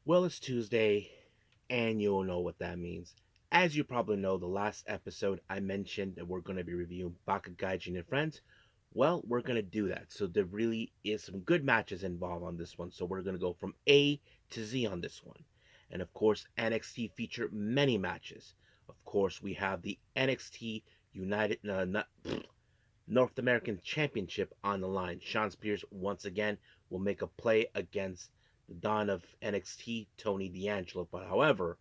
Well, it's Tuesday, and you'll know what that means. As you probably know, the last episode I mentioned that we're going to be reviewing Baka Gaijin and Friends. Well, we're going to do that. So there really is some good matches involved on this one. So we're going to go from A to Z on this one. And of course, NXT featured many matches. Of course, we have the NXT United North American Championship on the line. Sean Spears once again will make a play against the Don of NXT, Tony D'Angelo. But however,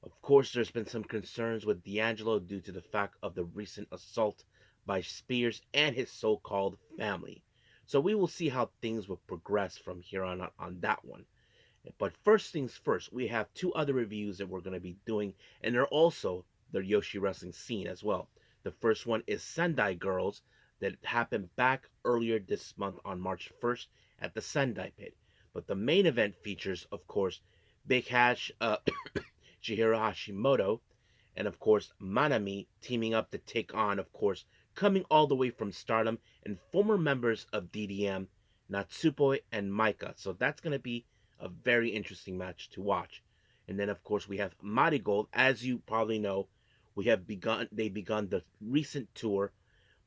of course, there's been some concerns with D'Angelo due to the fact of the recent assault by Spears and his so-called family. So we will see how things will progress from here on out on that one. But first things first, we have two other reviews that we're going to be doing, and they're also the Yoshi Wrestling scene as well. The first one is Sendai Girls that happened back earlier this month on March 1st at the Sendai Pit. But the main event features, of course, Big Hash, Chihiro Hashimoto, and of course Manami teaming up to take on, of course, coming all the way from Stardom and former members of DDM, Natsupoi and Maika. So that's going to be a very interesting match to watch. And then of course we have Marigold. As you probably know, they begun the recent tour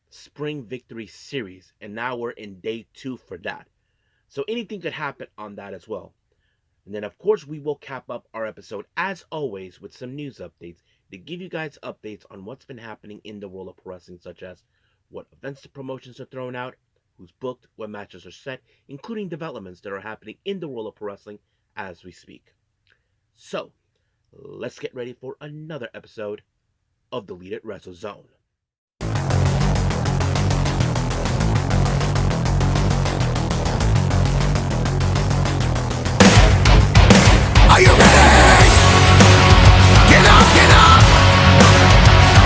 Spring Victory Series, and now we're in day 2 for that. So anything could happen on that as well. And then, of course, we will cap up our episode, as always, with some news updates to give you guys updates on what's been happening in the world of pro wrestling, such as what events the promotions are thrown out, who's booked, what matches are set, including developments that are happening in the world of pro wrestling as we speak. So, let's get ready for another episode of Deleted Wrestle Zone. Are you ready? Get up, get up!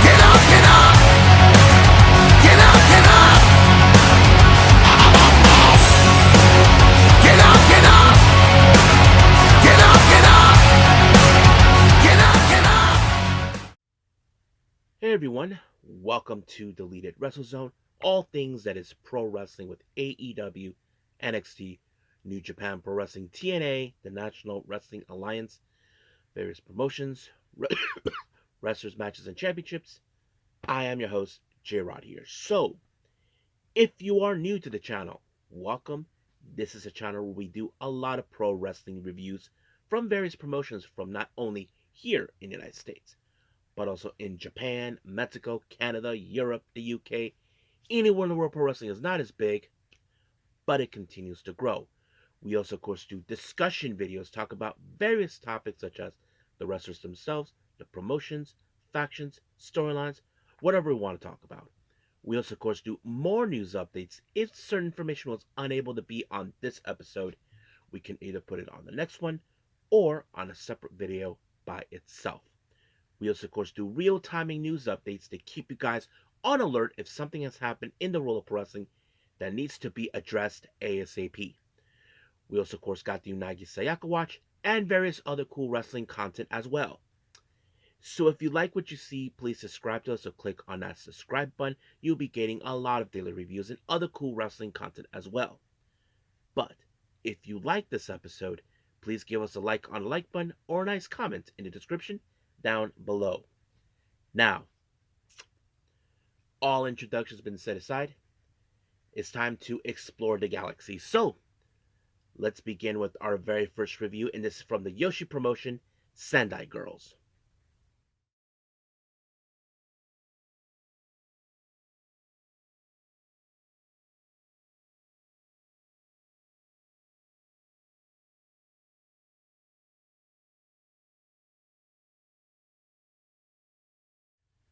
Get up, get up! Get up, get up! Get up, get up! Get up, get up! Get up, get up! Hey everyone, welcome to Deleted Wrestle Zone, all things that is pro wrestling with AEW, NXT, New Japan Pro Wrestling, TNA, the National Wrestling Alliance, various promotions, wrestlers, matches, and championships. I am your host, J Rod here. So, if you are new to the channel, welcome. This is a channel where we do a lot of pro wrestling reviews from various promotions from not only here in the United States, but also in Japan, Mexico, Canada, Europe, the UK, anywhere in the world pro wrestling is not as big, but it continues to grow. We also, of course, do discussion videos, talk about various topics such as the wrestlers themselves, the promotions, factions, storylines, whatever we want to talk about. We also, of course, do more news updates. If certain information was unable to be on this episode, we can either put it on the next one or on a separate video by itself. We also, of course, do real-timing news updates to keep you guys on alert if something has happened in the world of wrestling that needs to be addressed ASAP. We also, of course, got the Unagi Sayaka Watch and various other cool wrestling content as well. So if you like what you see, please subscribe to us or click on that subscribe button. You'll be getting a lot of daily reviews and other cool wrestling content as well. But if you like this episode, please give us a like on the like button or a nice comment in the description down below. Now, all introductions have been set aside. It's time to explore the galaxy. So, let's begin with our very first review, and this is from the Yoshi promotion, Sendai Girls.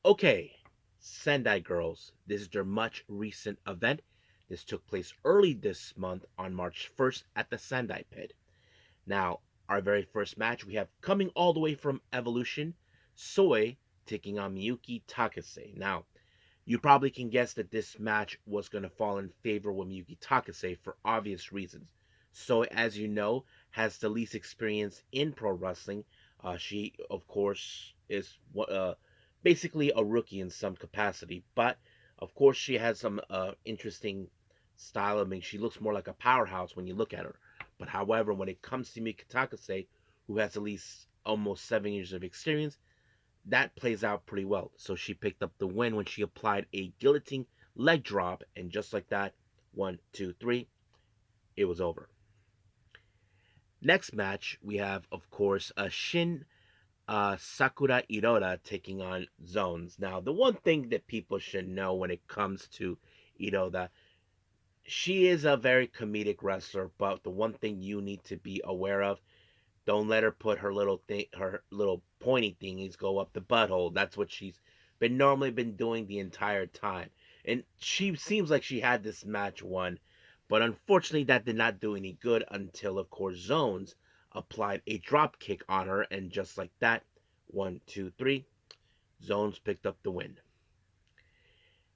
Okay, Sendai Girls. This is their much recent event. This took place early this month on March 1st at the Sendai Pit. Now, our very first match, we have coming all the way from Evolution, Soy taking on Miyuki Takase. Now, you probably can guess that this match was going to fall in favor with Miyuki Takase for obvious reasons. Soy, as you know, has the least experience in pro wrestling. She, of course, is basically a rookie in some capacity, but of course, she has some interesting style. I mean, she looks more like a powerhouse when you look at her. But however, when it comes to Miyuki Takase, who has at least almost 7 years of experience, that plays out pretty well. So she picked up the win when she applied a guillotine leg drop, and just like that, 1, 2, 3, it was over. Next match, we have, of course, a Shin Sakura Iroda taking on Zones. Now, the one thing that people should know when it comes to Iroda, she is a very comedic wrestler, but the one thing you need to be aware of, don't let her put her little pointy thingies go up the butthole. That's what she's been doing the entire time. And she seems like she had this match won, but unfortunately that did not do any good until of course Zones applied a drop kick on her, and just like that, 1, 2, 3, Zones picked up the win.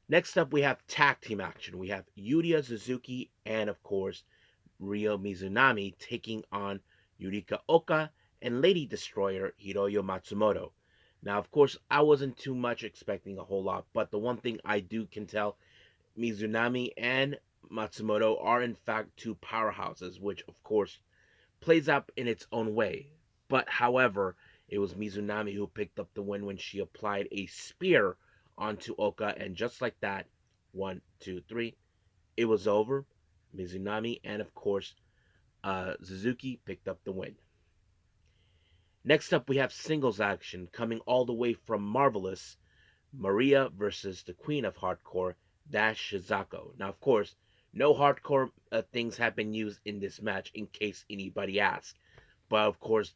Next up, we have tag team action. We have Yuria Suzuki and, of course, Ryo Mizunami taking on Yurika Oka and Lady Destroyer Hiroyo Matsumoto. Now, of course, I wasn't too much expecting a whole lot, but the one thing I do can tell, Mizunami and Matsumoto are in fact two powerhouses, which of course plays out in its own way. But however, it was Mizunami who picked up the win when she applied a spear onto Oka, and just like that, 1, 2, 3, it was over. Mizunami and of course Suzuki picked up the win. Next up, we have singles action coming all the way from Marvelous, Maria versus the Queen of Hardcore, Dash Shizako. Now, of course, no hardcore things have been used in this match in case anybody asks. But of course,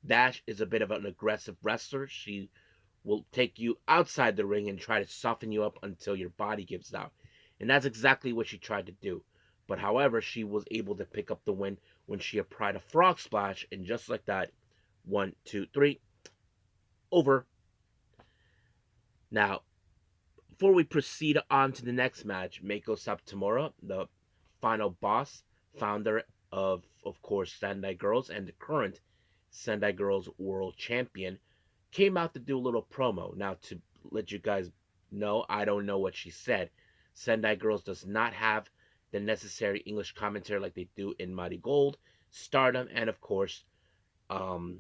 Dash is a bit of an aggressive wrestler. She will take you outside the ring and try to soften you up until your body gives out. And that's exactly what she tried to do. But however, she was able to pick up the win when she applied a frog splash, and just like that, 1, 2, 3, over. Now, before we proceed on to the next match, Meiko Satomura, the final boss, founder of course, Sendai Girls and the current Sendai Girls World Champion, came out to do a little promo. Now, to let you guys know, I don't know what she said. Sendai Girls does not have the necessary English commentary like they do in MARIGOLD, Stardom, and of course, um,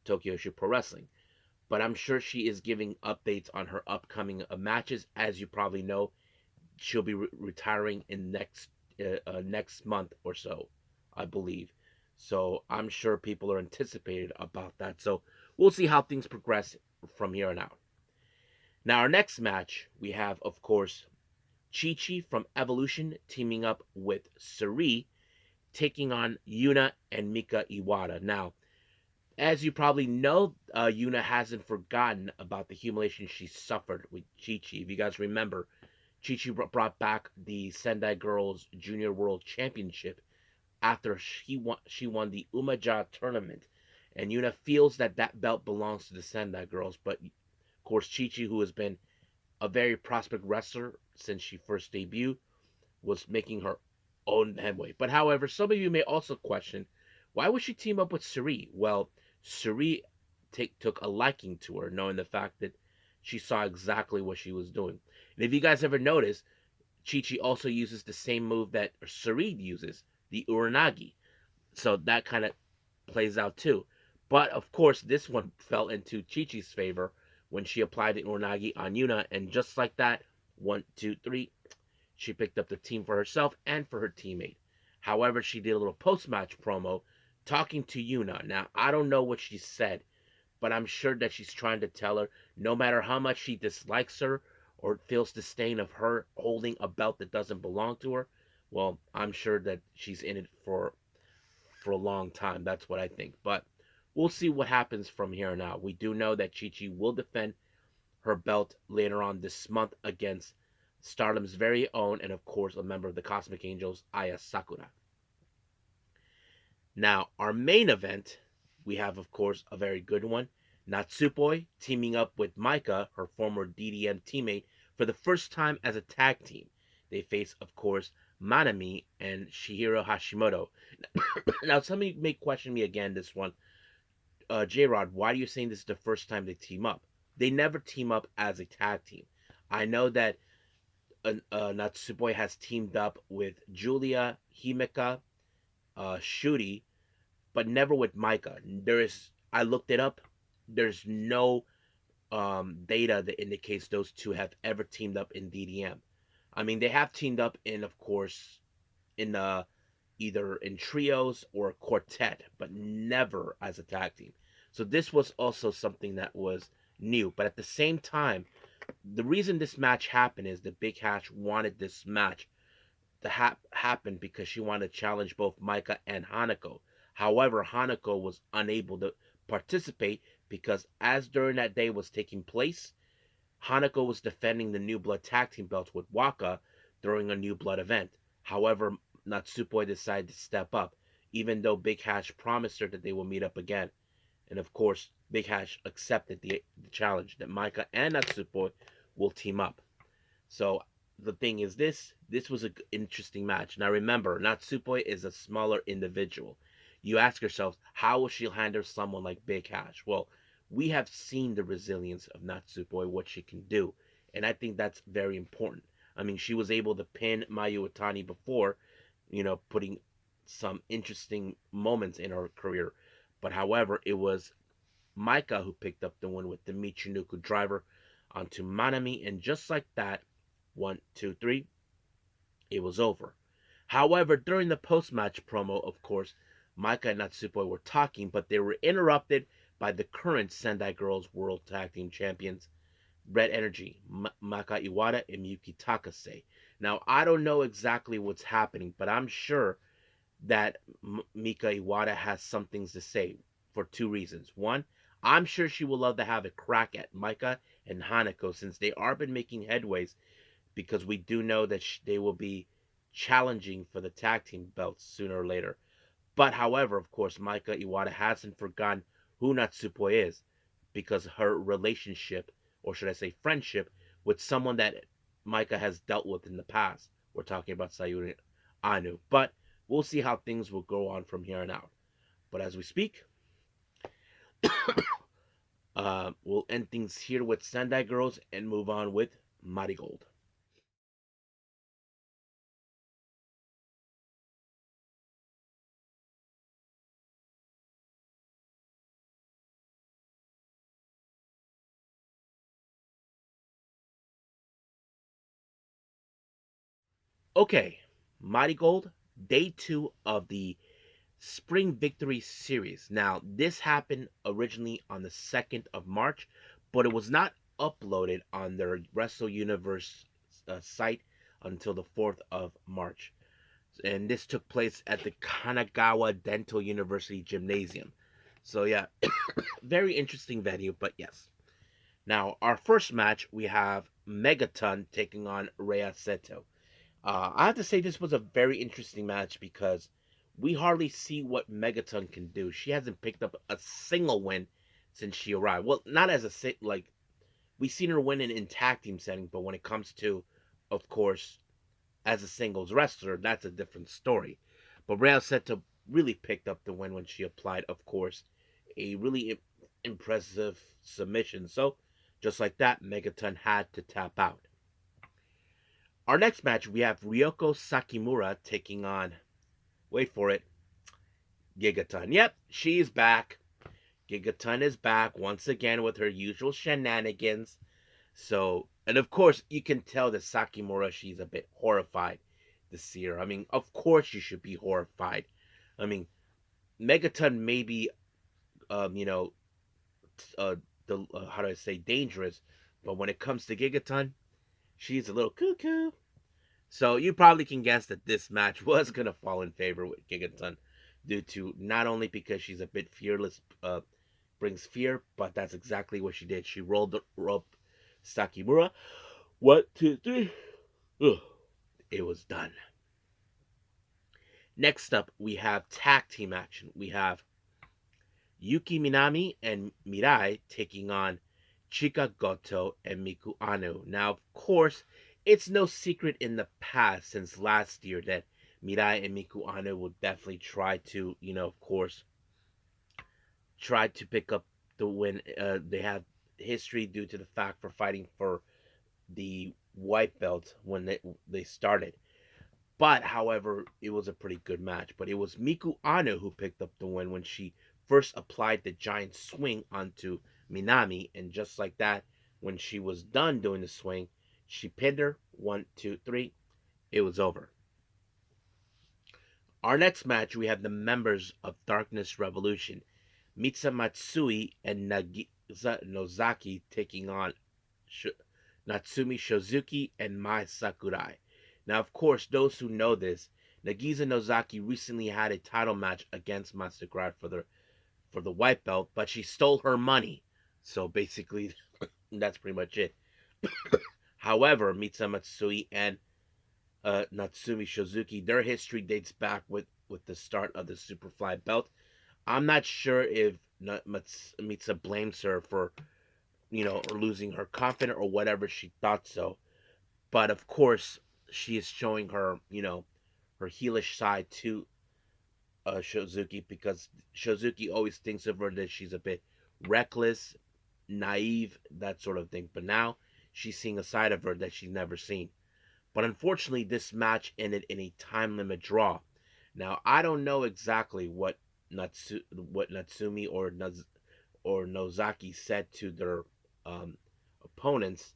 Tokyo Shoot Pro Wrestling. But I'm sure she is giving updates on her upcoming matches. As you probably know, she'll be retiring in next month or so, I believe. So I'm sure people are anticipated about that. So we'll see how things progress from here on out. Now, our next match, we have, of course, Chi Chi from Evolution teaming up with Suri, taking on Yuna and Mika Iwata. Now, as you probably know, Yuna hasn't forgotten about the humiliation she suffered with Chi Chi. If you guys remember, Chi Chi brought back the Sendai Girls Junior World Championship after she won the Umaja tournament. And Yuna feels that that belt belongs to the Sendai Girls, but of course Chi Chi, who has been a very prospect wrestler since she first debuted, was making her own headway. But however, some of you may also question, why would she team up with Suri? Well, Suri took a liking to her, knowing the fact that she saw exactly what she was doing. And if you guys ever notice, Chi Chi also uses the same move that Suri uses, the Uranagi. So that kind of plays out too. But of course, this one fell into Chi Chi's favor when she applied the Uranagi on Yuna, and just like that, 1, 2, 3, she picked up the team for herself and for her teammate. However, she did a little post-match promo talking to Yuna. Now, I don't know what she said, but I'm sure that she's trying to tell her no matter how much she dislikes her or feels disdain of her holding a belt that doesn't belong to her, well, I'm sure that she's in it for a long time. That's what I think. But we'll see what happens from here on out. We do know that Chi Chi will defend her belt later on this month against Stardom's very own, and of course, a member of the Cosmic Angels, Aya Sakura. Now, our main event, we have, of course, a very good one. Natsupoi teaming up with Maika, her former DDM teammate, for the first time as a tag team. They face, of course, Manami and Shihiro Hashimoto. Now, some of you may question me again this one. J-Rod, why are you saying this is the first time they team up? They never team up as a tag team. I know that Natsupoi has teamed up with Julia, Himeka, Shuri, but never with Maika. I looked it up. There's no data that indicates those two have ever teamed up in DDM. I mean, they have teamed up in, of course, in either in trios or quartet, but never as a tag team. So this was also something that was new. But at the same time, the reason this match happened is that Big Hash wanted this match to happen because she wanted to challenge both Maika and Hanako. However, Hanako was unable to participate because as during that day was taking place, Hanako was defending the New Blood tag team belts with Waka during a New Blood event. However, Natsupoi decided to step up, even though Big Hash promised her that they will meet up again. And of course, Big Hash accepted the challenge that Maika and Natsupoi will team up. So the thing is this was an interesting match. Now remember, Natsupoi is a smaller individual. You ask yourself, how will she handle someone like Big Hash? Well, we have seen the resilience of Natsupoi, what she can do, and I think that's very important. I mean, she was able to pin Mayu Itani before, putting some interesting moments in her career. But however, it was Maika who picked up the win with the Michinoku driver onto Manami, and just like that, one, two, three, it was over. However, during the post match promo, of course, Maika and Natsupoi were talking, but they were interrupted by the current Sendai Girls World Tag Team Champions, Red Energy, Maka Iwata and Miyuki Takase. Now, I don't know exactly what's happening, but I'm sure that Mika Iwata has some things to say for two reasons. One, I'm sure she will love to have a crack at Maika and Hanako since they are been making headways because we do know that they will be challenging for the tag team belts sooner or later. But however, of course, Maika Iwata hasn't forgotten who Natsupoi is because her relationship, or should I say friendship, with someone that Maika has dealt with in the past. We're talking about Sayuri Anu. But we'll see how things will go on from here on out. But as we speak, we'll end things here with Sendai Girls and move on with Marigold. Okay, Marigold, day two of the Spring Victory Series. Now, this happened originally on the 2nd of March, but it was not uploaded on their Wrestle Universe site until the 4th of March. And this took place at the Kanagawa Dental University Gymnasium. So, yeah, very interesting venue, but yes. Now, our first match, we have Megaton taking on Rhea Seto. I have to say this was a very interesting match because we hardly see what Megaton can do. She hasn't picked up a single win since she arrived. Well, not as a like we've seen her win in tag team setting, but when it comes to, of course, as a singles wrestler, that's a different story. But Rhea Seto really picked up the win when she applied, of course, a really impressive submission. So, just like that, Megaton had to tap out. Our next match, we have Ryoko Sakimura taking on, wait for it, Gigaton. Yep, she's back. Gigaton is back once again with her usual shenanigans. So, and of course, you can tell that Sakimura, she's a bit horrified to see her. I mean, of course, you should be horrified. I mean, Megaton may be, um, you know, how do I say, dangerous, but when it comes to Gigaton, she's a little cuckoo. So you probably can guess that this match was gonna fall in favor with Gigaton, due to not only because she's a bit fearless, brings fear, but that's exactly what she did. She rolled the rope Sakimura. 1, 2, 3. Ugh, it was done. Next up, we have tag team action. We have Yuki Minami and Mirai taking on Chika Goto and Miku Anu. Now, of course, it's no secret in the past since last year that Mirai and Miku Anu will definitely try to, of course, try to pick up the win. They have history due to the fact for fighting for the white belt when they started. But however, it was a pretty good match. But it was Miku Ano who picked up the win when she first applied the giant swing onto Minami, and just like that, when she was done doing the swing, she pinned her. 1, 2, 3. It was over. Our next match, we have the members of Darkness Revolution, Mitsa Matsui and Nagisa Nozaki, taking on Natsumi Shozuki and Mai Sakurai. Now, of course, those who know this, Nagisa Nozaki recently had a title match against Mai Sakurai for the white belt, but she stole her money. So basically, that's pretty much it. However, Mitsa Matsui and Natsumi Shozuki, their history dates back with the start of the Superfly belt. I'm not sure if Mitsa blames her for, or losing her confidence or whatever she thought so. But of course, she is showing her, her heelish side to Shozuki, because Shozuki always thinks of her that she's a bit reckless, naive, that sort of thing. But now she's seeing a side of her that she's never seen. But unfortunately, this match ended in a time limit draw. Now I don't know exactly what Natsumi or Nozaki said to their um, opponents,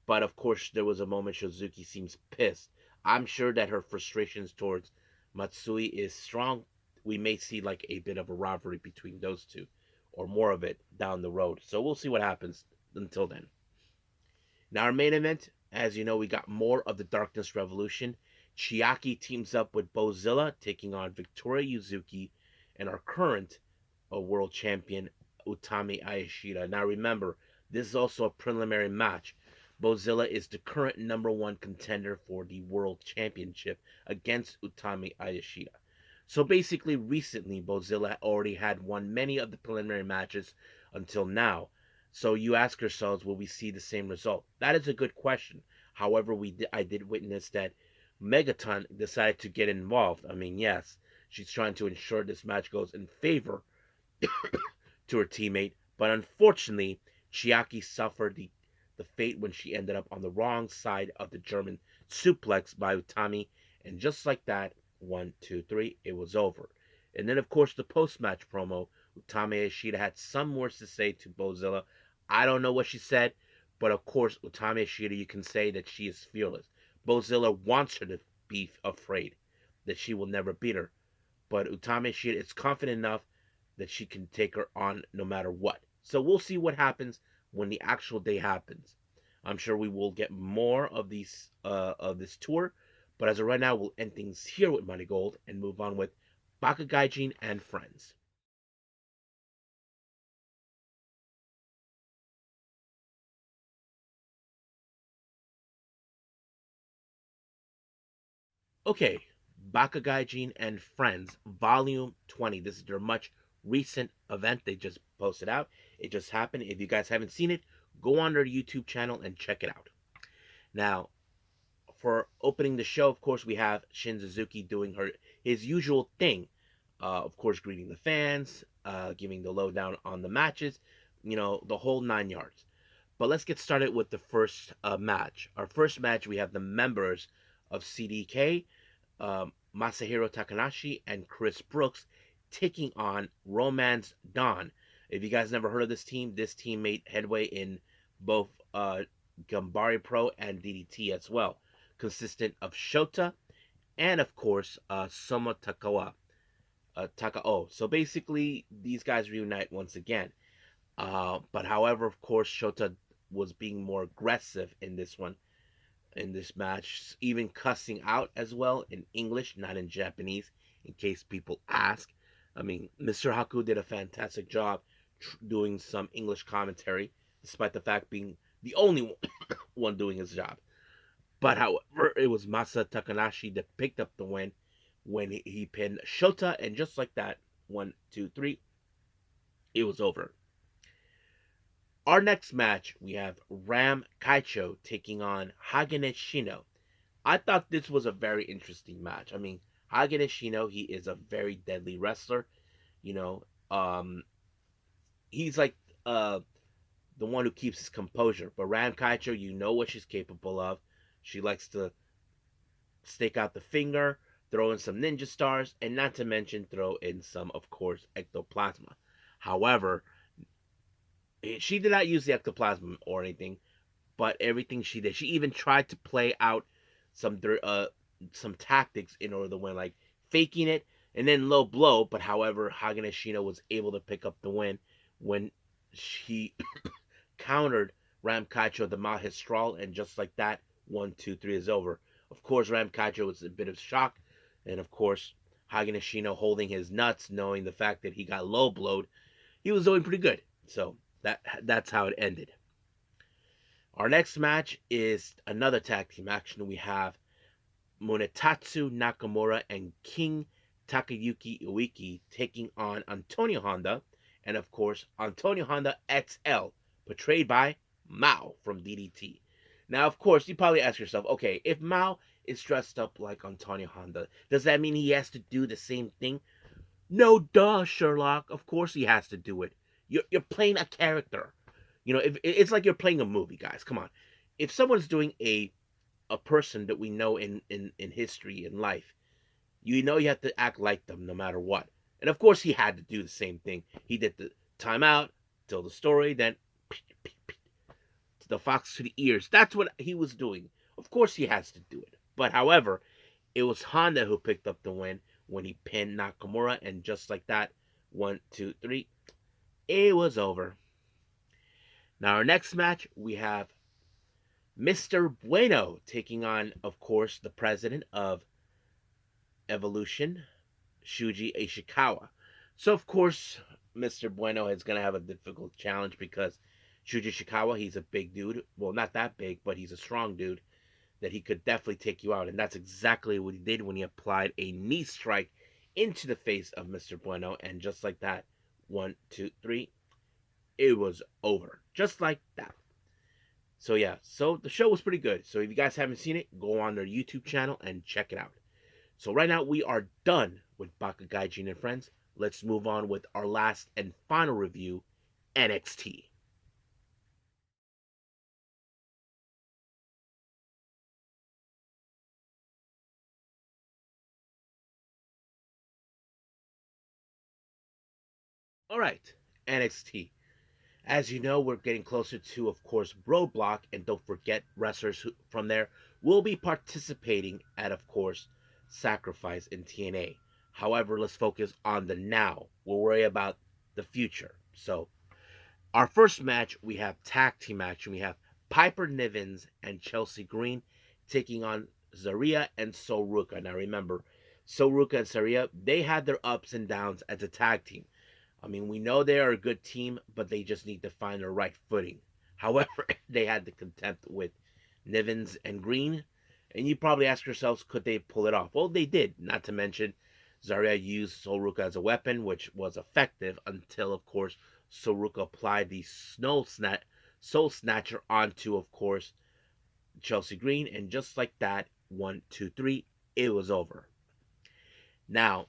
but of course, there was a moment Shozuki seems pissed. I'm sure that her frustrations towards Matsui is strong. We may see like a bit of a rivalry between those two, or more of it down the road. So we'll see what happens until then. Now, our main event, as you know, we got more of the Darkness Revolution. Chiaki teams up with Bozilla, taking on Victoria Yuzuki and our current world champion, Utami Ayashida. Now, remember, this is also a preliminary match. Bozilla is the current number one contender for the world championship against Utami Ayashida. So basically, recently, Bozilla already had won many of the preliminary matches until now. So you ask yourselves, will we see the same result? That is a good question. However, I did witness that Megaton decided to get involved. I mean, yes, she's trying to ensure this match goes in favor to her teammate, but unfortunately, Chiaki suffered the fate when she ended up on the wrong side of the German suplex by Utami, and just like that, 1, 2, 3, it was over. And then, of course, the post match promo, Utami Ishida had some words to say to Bozilla. I don't know what she said, but of course, Utami Ishida, you can say that she is fearless. Bozilla wants her to be afraid that she will never beat her, but Utami Ishida is confident enough that she can take her on no matter what. So we'll see what happens when the actual day happens. I'm sure we will get more of these of this tour, but as of right now, we'll end things here with MARIGOLD and move on with Baka Gaijin and Friends. Okay, Baka Gaijin and Friends, Volume 20. This is their much recent event they just posted out. It just happened. If you guys haven't seen it, go on their YouTube channel and check it out. Now, for opening the show, of course, we have Shin Suzuki doing his usual thing. Of course, greeting the fans, giving the lowdown on the matches, the whole 9 yards. But let's get started with the first match. Our first match, we have the members of CDK, Masahiro Takanashi and Chris Brooks, taking on Romance Dawn. If you guys never heard of this team made headway in both Gambari Pro and DDT as well, consistent of Shota and of course Soma Takao. So basically, these guys reunite once again. But however, of course, Shota was being more aggressive in this match, even cussing out as well in English, not in Japanese, in case people ask. I mean, Mr. Haku did a fantastic job doing some English commentary, despite the fact being the only one doing his job. But however, it was Masa Takanashi that picked up the win when he pinned Shota, and just like that, 1, 2, 3, it was over. Our next match, we have Ram Kaicho taking on Hagane Shino. I thought this was a very interesting match. I mean, Hagane Shino, he is a very deadly wrestler. You know, he's like the one who keeps his composure. But Ram Kaicho, you know what she's capable of. She likes to stake out the finger, throw in some ninja stars, and not to mention throw in some, of course, ectoplasma. However, she did not use the ectoplasma or anything, but everything she did, she even tried to play out some some tactics in order to win, like faking it and then low blow. But however, Hagen Ashino was able to pick up the win when she countered Ram Kaicho the Magistral, and just like that, 1, 2, 3 is over. Of course, Ram Kaicho was a bit of shock, and of course, Hagen Ashino holding his nuts, knowing the fact that he got low blowed, he was doing pretty good. So that's how it ended. Our next match is another tag team action. We have Munetatsu Nakamura and King Takayuki Iwiki taking on Antonio Honda, and of course, Antonio Honda XL, portrayed by Mao from DDT. Now, of course, you probably ask yourself, okay, if Mao is dressed up like Antonio Honda, does that mean he has to do the same thing? No, duh, Sherlock. Of course he has to do it. You're playing a character. If it's like you're playing a movie, guys. Come on. If someone's doing a person that we know in history in life, you have to act like them no matter what. And of course, he had to do the same thing. He did the timeout, tell the story, then the fox to the ears. That's what he was doing. Of course, he has to do it. But however, it was Honda who picked up the win when he pinned Nakamura, and just like that, 1, 2, 3, it was over. Now, our next match, we have Mr. Bueno taking on, of course, the president of Evolution, Shuji Ishikawa. So, of course, Mr. Bueno is going to have a difficult challenge because Shuji Ishikawa, he's a big dude. Well, not that big, but he's a strong dude that he could definitely take you out. And that's exactly what he did when he applied a knee strike into the face of Mr. Bueno. And just like that, 1, 2, 3, it was over. Just like that. So yeah, so the show was pretty good. So if you guys haven't seen it, go on their YouTube channel and check it out. So right now we are done with Baka Gaijin and Friends. Let's move on with our last and final review, NXT. Alright, NXT. As you know, we're getting closer to, of course, Roadblock, and don't forget, wrestlers from there will be participating at, of course, Sacrifice in TNA. However, let's focus on the now. We'll worry about the future. So, our first match, we have tag team action. We have Piper Nivens and Chelsea Green taking on Zaria and Soruka. Now, remember, Soruka and Zaria, they had their ups and downs as a tag team. I mean, we know they are a good team, but they just need to find their right footing. However, they had the contempt with Nivens and Green, and you probably ask yourselves, could they pull it off? Well, they did. Not to mention, Zarya used Soruka as a weapon, which was effective until, of course, Soruka applied the Soul Snatcher onto, of course, Chelsea Green, and just like that, 1, 2, 3, it was over. Now,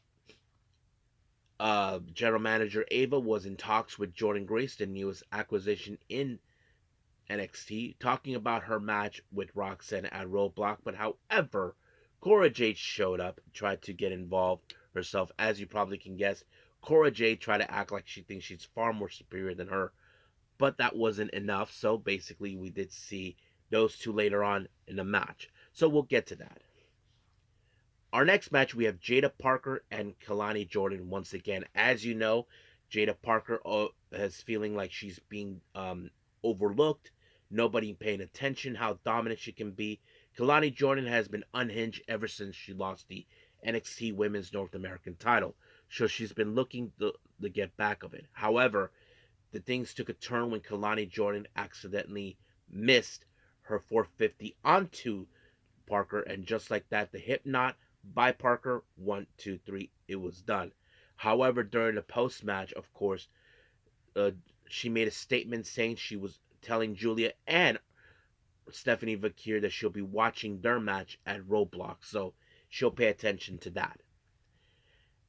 General Manager Ava was in talks with Jordan Grace, the newest acquisition in NXT, talking about her match with Roxanne at Roadblock. But however, Cora Jade showed up, tried to get involved herself. As you probably can guess, Cora Jade tried to act like she thinks she's far more superior than her, but that wasn't enough. So basically, we did see those two later on in the match. So we'll get to that. Our next match, we have Jada Parker and Kalani Jordan once again. As you know, Jada Parker is feeling like she's being overlooked. Nobody paying attention how dominant she can be. Kalani Jordan has been unhinged ever since she lost the NXT Women's North American title. So she's been looking to get back of it. However, the things took a turn when Kalani Jordan accidentally missed her 450 onto Parker, and just like that, the hip knot by Parker, 1, 2, 3, it was done. However, during the post match, of course, uh, she made a statement saying she was telling Julia and Stephanie Vakir that she'll be watching their match at Roadblock, so she'll pay attention to that.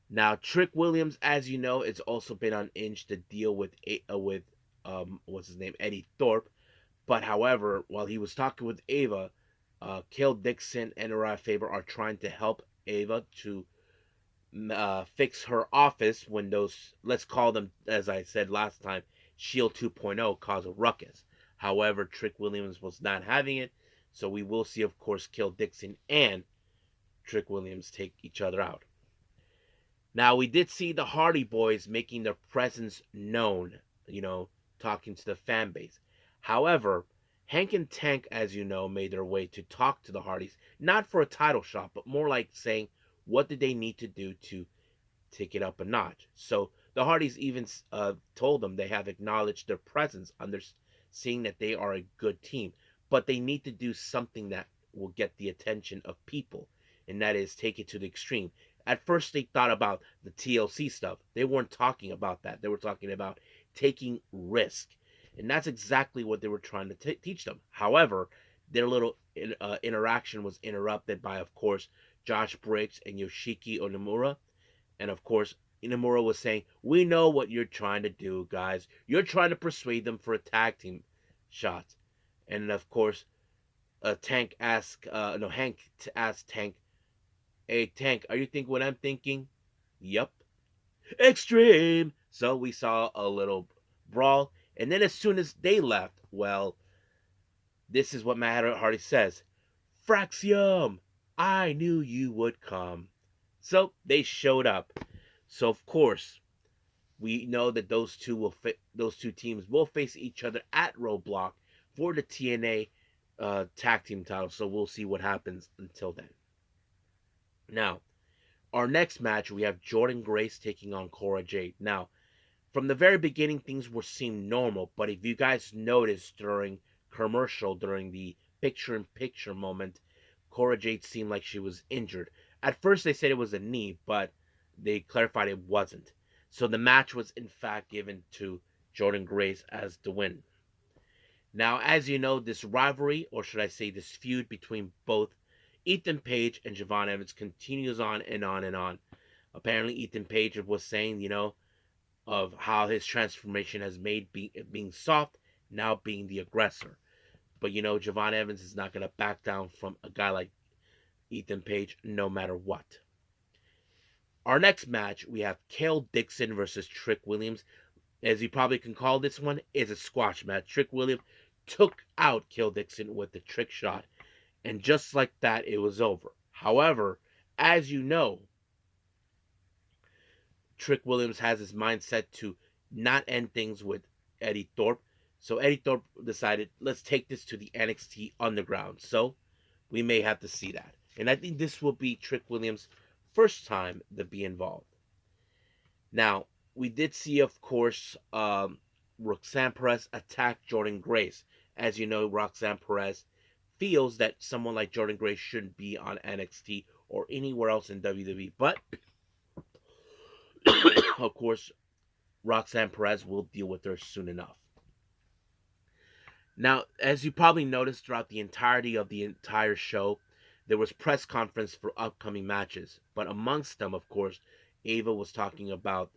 Now, Trick Williams, as you know, has also been on Inch to deal with what's his name, Eddie Thorpe. But however, while he was talking with Ava, Kill Dixon and Uriah Faber are trying to help Ava to fix her office when those, let's call them, as I said last time, Shield 2.0 cause a ruckus. However, Trick Williams was not having it, so we will see, of course, Kill Dixon and Trick Williams take each other out. Now, we did see the Hardy Boys making their presence known, talking to the fan base. However, Hank and Tank, as you know, made their way to talk to the Hardys, not for a title shot, but more like saying what did they need to do to take it up a notch. So the Hardys even told them they have acknowledged their presence, seeing that they are a good team, but they need to do something that will get the attention of people, and that is take it to the extreme. At first, they thought about the TLC stuff. They weren't talking about that. They were talking about taking risk, and that's exactly what they were trying to teach them. However, their little interaction was interrupted by, of course, Josh Briggs and Yoshiki Onimura, and of course, Inamura was saying, "We know what you're trying to do, guys. You're trying to persuade them for a tag team shot." And of course, Hank asked Tank, "Hey, Tank, are you thinking what I'm thinking?" "Yup." "Extreme!" So we saw a little brawl. And then as soon as they left, well, this is what Matt Hardy says: "Fraxium! I knew you would come." So they showed up. So of course, we know that those two teams will face each other at Roadblock for the TNA tag team title. So we'll see what happens until then. Now, our next match, we have Jordan Grace taking on Cora Jade. Now, from the very beginning, things were seem normal, but if you guys noticed during the picture-in-picture moment, Cora Jade seemed like she was injured. At first, they said it was a knee, but they clarified it wasn't. So the match was in fact given to Jordan Grace as the win. Now, as you know, this rivalry, or should I say this feud between both Ethan Page and Javon Evans continues on and on and on. Apparently, Ethan Page was saying, of how his transformation has made being soft, now being the aggressor. But Javon Evans is not going to back down from a guy like Ethan Page no matter what. Our next match, we have Kale Dixon versus Trick Williams. As you probably can call this one, is a squash match. Trick Williams took out Kale Dixon with the trick shot, and just like that, it was over. However, as you know, Trick Williams has his mindset to not end things with Eddie Thorpe. So Eddie Thorpe decided, let's take this to the NXT Underground. So we may have to see that. And I think this will be Trick Williams' first time to be involved. Now, we did see, of course, Roxanne Perez attack Jordan Grace. As you know, Roxanne Perez feels that someone like Jordan Grace shouldn't be on NXT or anywhere else in WWE. But, of course, Roxanne Perez will deal with her soon enough. Now, as you probably noticed throughout the entirety of the entire show, there was press conference for upcoming matches. But amongst them, of course, Ava was talking about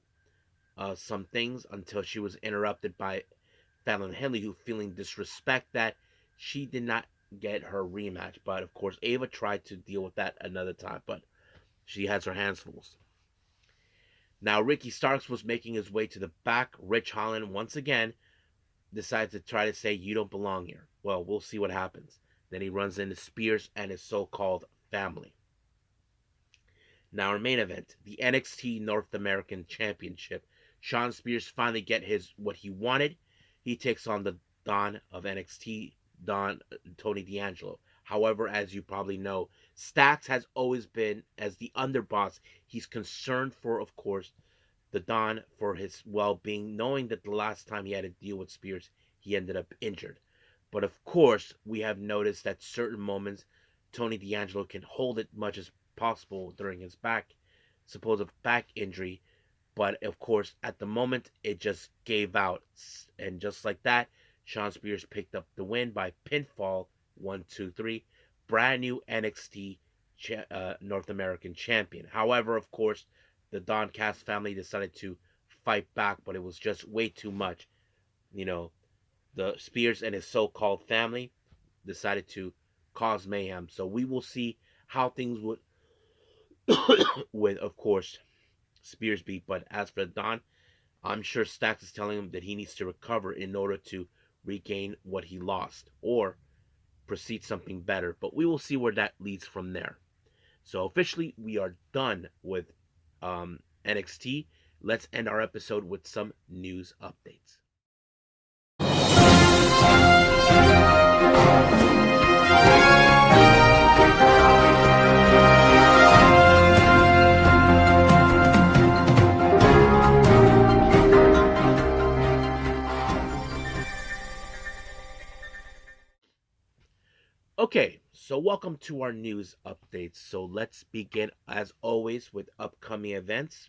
some things until she was interrupted by Fallon Henley, who feeling disrespect that she did not get her rematch. But of course, Ava tried to deal with that another time, but she has her hands full. Now, Ricky Starks was making his way to the back. Rich Holland once again decides to try to say, "You don't belong here." Well, we'll see what happens. Then he runs into Spears and his so-called family. Now, our main event, the NXT North American Championship. Shawn Spears finally get what he wanted. He takes on the Don of NXT, Tony D'Angelo. However, as you probably know, Stacks has always been, as the underboss, he's concerned for, of course, the Don for his well-being, knowing that the last time he had to deal with Spears, he ended up injured. But of course, we have noticed that certain moments, Tony D'Angelo can hold it much as possible during his supposed back injury. But of course, at the moment, it just gave out. And just like that, Shawn Spears picked up the win by pinfall 1-2-3. Brand new NXT North American champion. However, of course, the Don Cass family decided to fight back, but it was just way too much. The Spears and his so-called family decided to cause mayhem. So we will see how things would with, of course, Spears beat. But as for Don, I'm sure Stacks is telling him that he needs to recover in order to regain what he lost or proceed something better. But we will see where that leads from there. So officially, we are done with NXT. Let's end our episode with some news updates. Okay, so welcome to our news updates. So let's begin, as always, with upcoming events,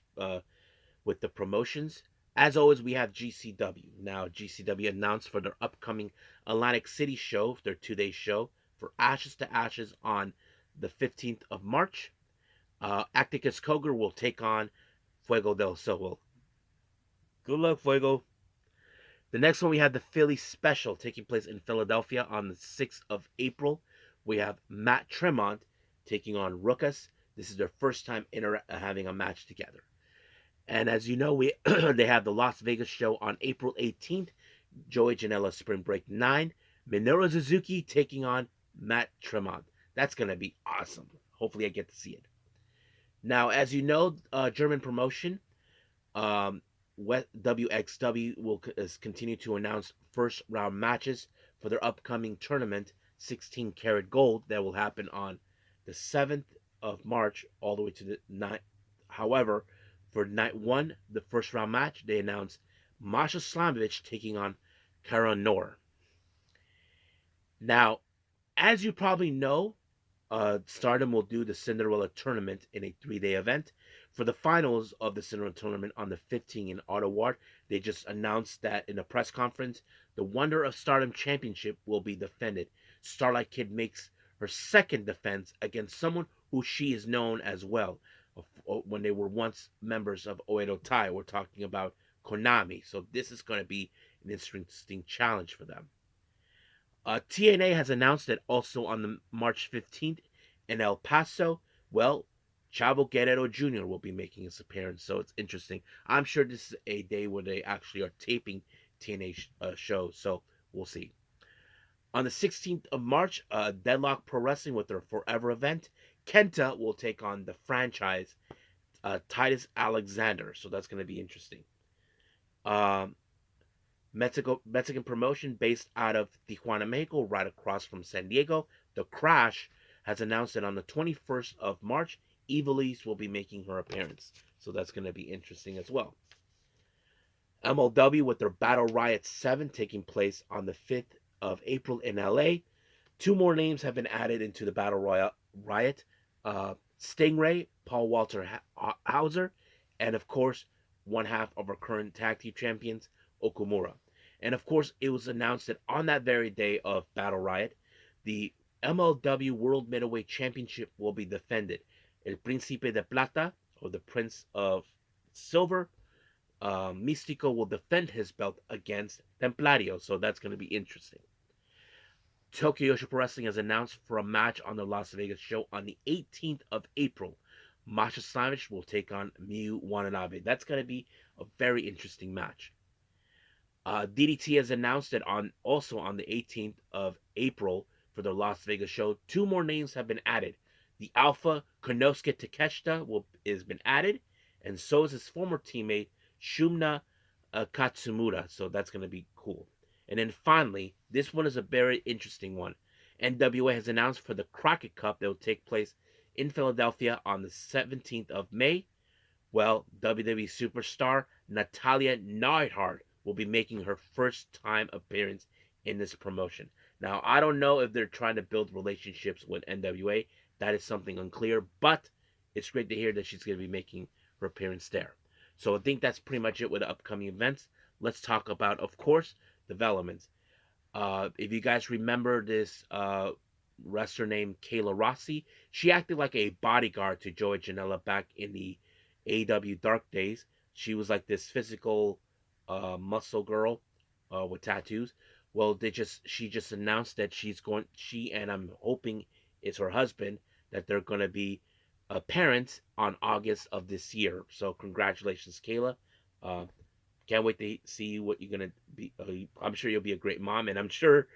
with the promotions. As always, we have GCW. Now, GCW announced for their upcoming Atlantic City show, their 2-day show, for Ashes to Ashes on the 15th of March. Acticus Coger will take on Fuego del Sol. Good luck, Fuego. The next one, we have the Philly Special taking place in Philadelphia on the 6th of April. We have Matt Tremont taking on Ruckus. This is their first time having a match together. And as you know, they have the Las Vegas show on April 18th. Joey Janela Spring Break 9. Minoru Suzuki taking on Matt Tremont. That's going to be awesome. Hopefully I get to see it. Now, as you know, German promotion, WXW will continue to announce first round matches for their upcoming tournament, 16 Karat Gold, that will happen on the 7th of March all the way to the 9th. However, for night 1, the first round match, they announced Masha Slamovich taking on Kara Noor. Now, as you probably know, Stardom will do the Cinderella tournament in a 3-day event. For the finals of the Cinderella tournament on the 15th in Ottawa, they just announced that in a press conference, the Wonder of Stardom Championship will be defended. Starlight Kid makes her second defense against someone who she is known as well. When they were once members of Oedo Tai, we're talking about Konami. So this is going to be an interesting challenge for them. TNA has announced that also on the March 15th in El Paso, well, Chavo Guerrero Jr. will be making his appearance, so it's interesting. I'm sure this is a day where they actually are taping TNA shows, so we'll see. On the 16th of March, Deadlock Pro Wrestling with their Forever event, Kenta will take on the franchise Titus Alexander, so that's going to be interesting. Mexican promotion based out of Tijuana, Mexico, right across from San Diego, The Crash, has announced that on the 21st of March, Evilise will be making her appearance. So that's going to be interesting as well. MLW with their Battle Riot 7 taking place on the 5th of April in LA. 2 more names have been added into the Battle Riot. Stingray, Paul Walter Hauser, and of course, one half of our current tag team champions, Okumura. And of course, it was announced that on that very day of Battle Riot, the MLW World Middleweight Championship will be defended. El Príncipe de Plata, or the Prince of Silver, Místico will defend his belt against Templario, so that's going to be interesting. Tokyo Pro Wrestling has announced for a match on the Las Vegas show on the 18th of April. Masha Slamovich will take on Miyu Watanabe. That's going to be a very interesting match. DDT has announced that also on the 18th of April for the Las Vegas show, 2 more names have been added. The Alpha Konosuke Takeshita has been added, and so is his former teammate Shumna Katsumura. So that's going to be cool. And then finally, this one is a very interesting one. NWA has announced for the Crockett Cup that will take place in Philadelphia on the 17th of May. Well, WWE superstar Natalia Neidhart will be making her first time appearance in this promotion. Now, I don't know if they're trying to build relationships with NWA. That is something unclear, but it's great to hear that she's going to be making her appearance there. So I think that's pretty much it with the upcoming events. Let's talk about, of course, developments. If you guys remember this wrestler named Kayla Rossi, she acted like a bodyguard to Joey Janela back in the AEW Dark days. She was like this physical muscle girl with tattoos. Well, she just announced that she and I'm hoping it's her husband that they're going to be parents on August of this year. So congratulations, Kayla. Uh, can't wait to see what you're gonna be. I'm sure you'll be a great mom, and I'm sure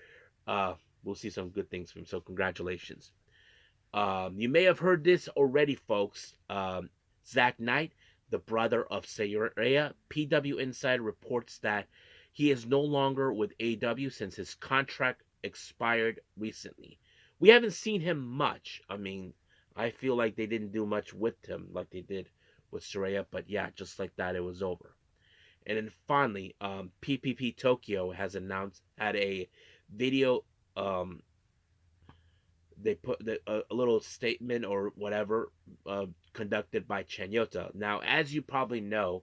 uh, we'll see some good things from him. So congratulations. You may have heard this already, folks. Zak Knight, the brother of Sayuraya, PW Insider reports that he is no longer with AW since his contract expired recently. We haven't seen him much. I mean, I feel like they didn't do much with him like they did with Saraya, but yeah, just like that, it was over. And then finally, PPP Tokyo has announced had a video. They put a little statement or whatever conducted by Chanyota. Now, as you probably know,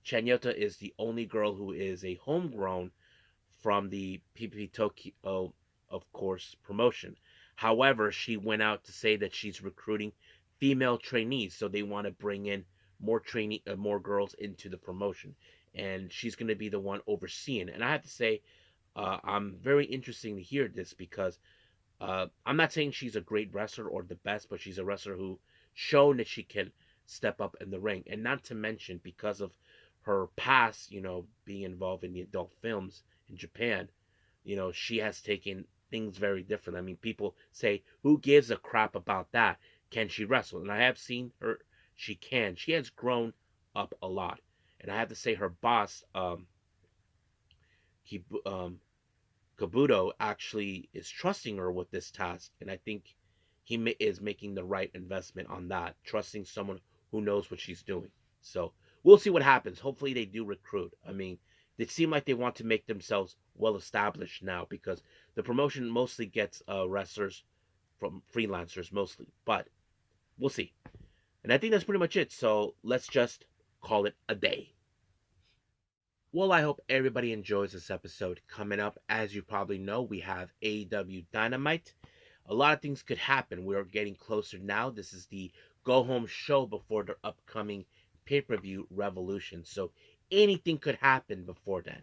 Chanyota is the only girl who is a homegrown from the PPP Tokyo, of course, promotion. However, she went out to say that she's recruiting female trainees, so they want to bring in more girls into the promotion, and she's going to be the one overseeing. And I have to say, I'm very interesting to hear this because I'm not saying she's a great wrestler or the best, but she's a wrestler who shown that she can step up in the ring, and not to mention because of her past, being involved in the adult films in Japan, she has taken things very different. I mean, people say, who gives a crap about that? Can she wrestle? And I have seen her. She can. She has grown up a lot, and I have to say, her boss, he, Kabuto actually is trusting her with this task, and I think is making the right investment on that, trusting someone who knows what she's doing. So we'll see what happens. Hopefully, they do recruit. I mean, they seem like they want to make themselves well established now because the promotion mostly gets wrestlers from freelancers mostly, but we'll see. And I think that's pretty much it. So let's just call it a day. Well, I hope everybody enjoys this episode. Coming up, as you probably know, we have AEW Dynamite. A lot of things could happen. We are getting closer now. This is the go home show before the upcoming pay per view Revolution. So anything could happen before then.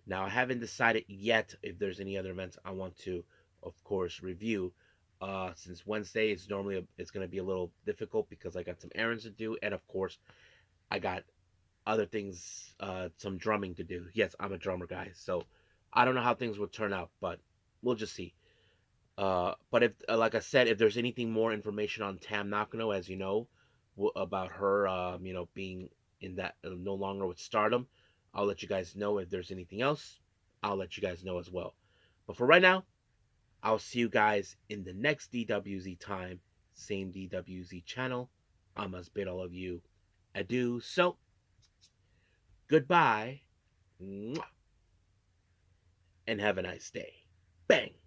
Now, I haven't decided yet if there's any other events I want to, of course, review. Since Wednesday is normally it's going to be a little difficult because I got some errands to do, and of course, I got other things, some drumming to do. Yes, I'm a drummer, guys. So I don't know how things will turn out, but we'll just see. But if, like I said, if there's anything more information on Tam Nakano, as you know, about her, being in that no longer with Stardom, I'll let you guys know. If there's anything else, I'll let you guys know as well. But for right now, I'll see you guys in the next DWZ time, same DWZ channel. I must bid all of you adieu. So goodbye, and have a nice day. Bang!